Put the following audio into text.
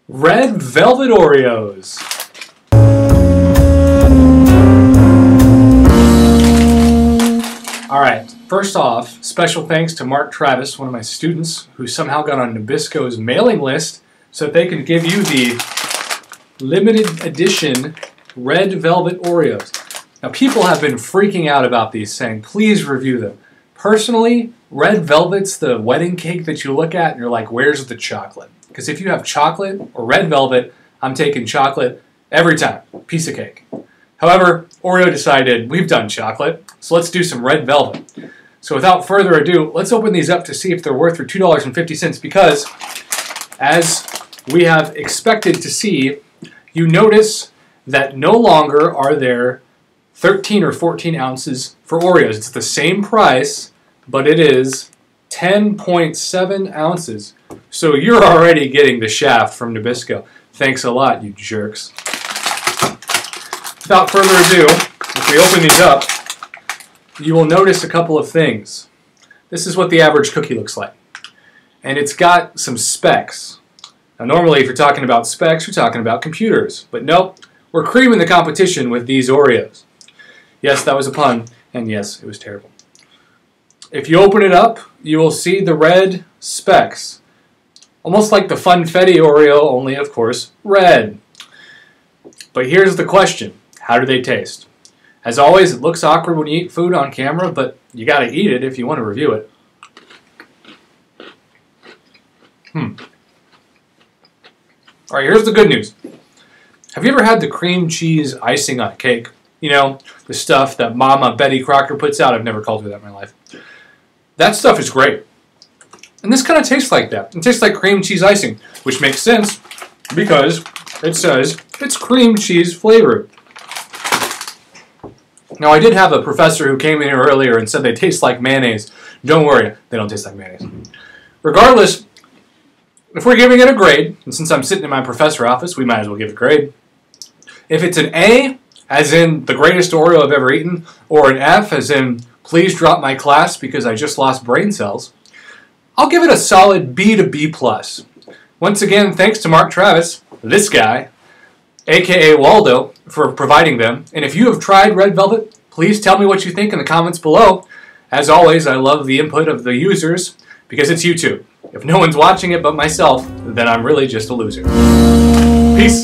Red Velvet Oreos. Alright, first off, special thanks to Mark Travis, one of my students, who somehow got on Nabisco's mailing list so that they can give you the limited edition Red Velvet Oreos. Now, people have been freaking out about these, saying, please review them. Personally, Red Velvet's the wedding cake that you look at and you're like, where's the chocolate? Because if you have chocolate or red velvet, I'm taking chocolate every time. Piece of cake. However, Oreo decided, we've done chocolate, so let's do some red velvet. So without further ado, let's open these up to see if they're worth for $2.50 because, as we have expected to see, you notice that no longer are there 13 or 14 ounces for Oreos. It's the same price, but it is 10.7 ounces. So you're already getting the shaft from Nabisco. Thanks a lot, you jerks. Without further ado, if we open these up, you will notice a couple of things. This is what the average cookie looks like. And it's got some specs. Now normally if you're talking about specs, you're talking about computers. But nope, we're creaming the competition with these Oreos. Yes, that was a pun, and yes, it was terrible. If you open it up, you will see the red specs. Almost like the Funfetti Oreo, only of course, red. But here's the question. How do they taste? As always, it looks awkward when you eat food on camera, but you gotta eat it if you want to review it. Alright, here's the good news. Have you ever had the cream cheese icing on a cake? You know, the stuff that Mama Betty Crocker puts out. I've never called her that in my life. That stuff is great. And this kind of tastes like that. It tastes like cream cheese icing, which makes sense because it says it's cream cheese flavored. Now, I did have a professor who came in here earlier and said they taste like mayonnaise. Don't worry, they don't taste like mayonnaise. Regardless, if we're giving it a grade, and since I'm sitting in my professor's office, we might as well give it a grade. If it's an A, as in the greatest Oreo I've ever eaten, or an F, as in please drop my class because I just lost brain cells, I'll give it a solid B to B+. Once again, thanks to Mark Travis, this guy, aka Waldo, for providing them. And if you have tried Red Velvet, please tell me what you think in the comments below. As always, I love the input of the users because it's YouTube. If no one's watching it but myself, then I'm really just a loser. Peace.